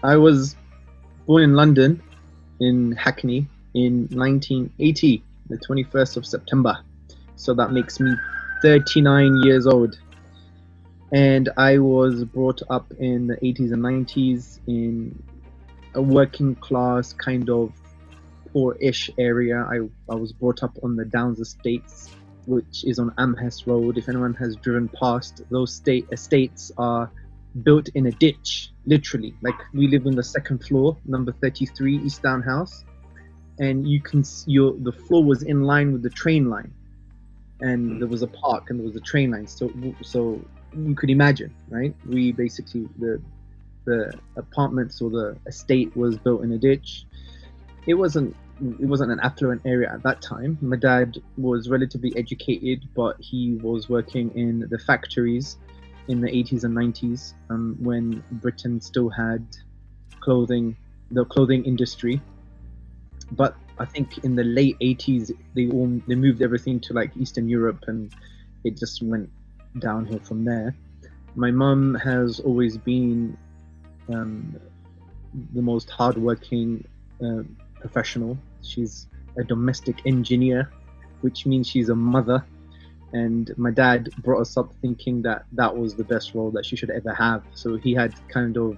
I was born in London, in Hackney, in 1980, the 21st of September. So that makes me 39 years old. And I was brought up in the 80s and 90s in a working class kind of poor-ish area. I was brought up on the Downs Estates, which is on Amherst Road. If anyone has driven past, those estates are built in a ditch, literally. Like, we live on the second floor, number 33 East Down House, and the floor was in line with the train line, and there was a park and there was a train line. So you could imagine, right? We basically, the apartments or the estate was built in a ditch. It wasn't an affluent area at that time. My dad was relatively educated, but he was working in the factories in the 80s and 90s, when Britain still had the clothing industry. But I think in the late 80s they moved everything to like Eastern Europe, and it just went downhill from there. My mum has always been the most hardworking professional. She's a domestic engineer, which means she's a mother. And my dad brought us up thinking that that was the best role that she should ever have. So he had kind of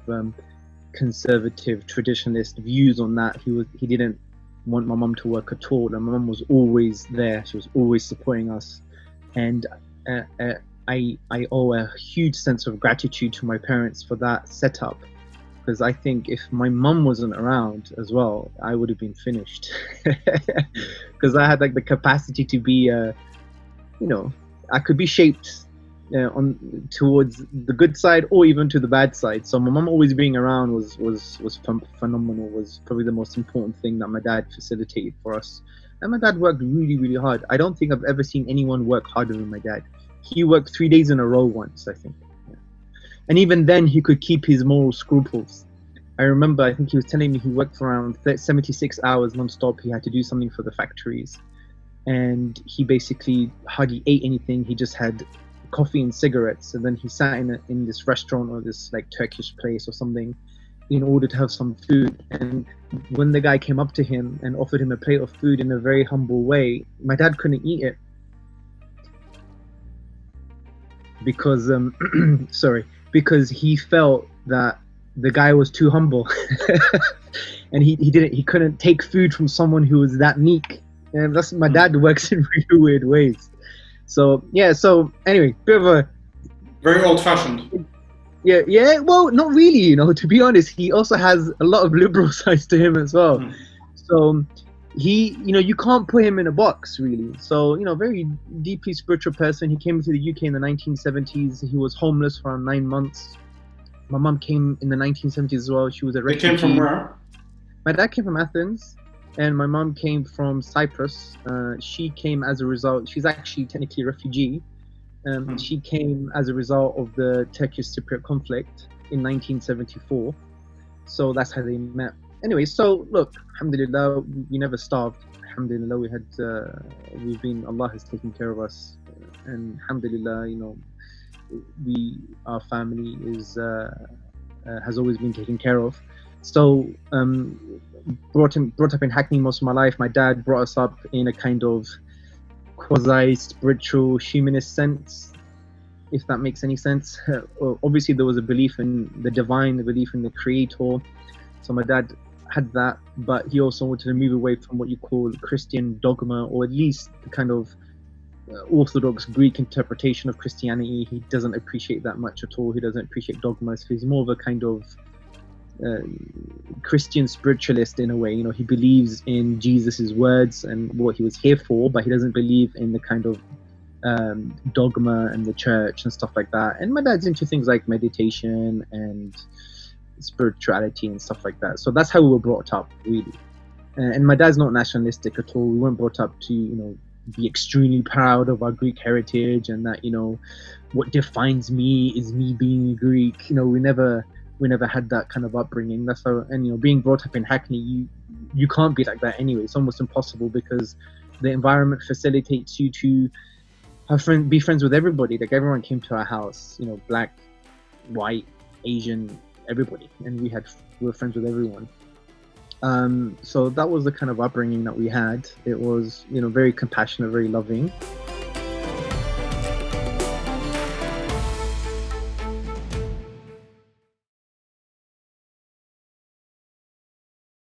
conservative, traditionalist views on that. He didn't want my mum to work at all, and my mum was always there. She was always supporting us, and I owe a huge sense of gratitude to my parents for that setup. Because I think if my mum wasn't around as well, I would have been finished. Because I had like the capacity to be, I could be shaped towards the good side or even to the bad side. So my mum always being around was phenomenal. Was probably the most important thing that my dad facilitated for us. And my dad worked really, really hard. I don't think I've ever seen anyone work harder than my dad. He worked 3 days in a row once, I think. And even then, he could keep his moral scruples. I remember, I think he was telling me he worked for around 76 hours non-stop. He had to do something for the factories. And he basically hardly ate anything. He just had coffee and cigarettes. And then he sat in this restaurant or this like Turkish place or something in order to have some food. And when the guy came up to him and offered him a plate of food in a very humble way, my dad couldn't eat it. Because, because he felt that the guy was too humble. And he couldn't take food from someone who was that meek. And that's, my dad works in really weird ways. So anyway, bit of a very old-fashioned. Yeah, well, not really, to be honest. He also has a lot of liberal sides to him as well. So he, you can't put him in a box, really. So, very deeply spiritual person. He came to the UK in the 1970s. He was homeless for around 9 months. My mum came in the 1970s as well. She was a refugee. They came from where? My dad came from Athens, and my mum came from Cyprus. She came as a result. She's actually technically a refugee. She came as a result of the Turkish-Cypriot conflict in 1974. So that's how they met. Anyway, so look, alhamdulillah, we never starved. Alhamdulillah, Allah has taken care of us. And alhamdulillah, our family has always been taken care of. So, brought up in Hackney most of my life. My dad brought us up in a kind of quasi-spiritual humanist sense, if that makes any sense. Obviously, there was a belief in the divine, the belief in the creator. So my dad had that, but he also wanted to move away from what you call Christian dogma, or at least the kind of Orthodox Greek interpretation of Christianity. He doesn't appreciate that much at all. He doesn't appreciate dogmas. He's more of a kind of Christian spiritualist in a way. He believes in Jesus's words and what he was here for, but he doesn't believe in the kind of dogma and the church and stuff like that. And my dad's into things like meditation and spirituality and stuff like that. So that's how we were brought up, really. And my dad's not nationalistic at all. We weren't brought up to be extremely proud of our Greek heritage, and that what defines me is me being Greek. We never had that kind of upbringing. That's how, and being brought up in Hackney, you can't be like that anyway. It's almost impossible, because the environment facilitates you to be friends with everybody. Like, everyone came to our house, black, white, Asian, everybody, and we were friends with everyone. So that was the kind of upbringing that we had. It was, very compassionate, very loving.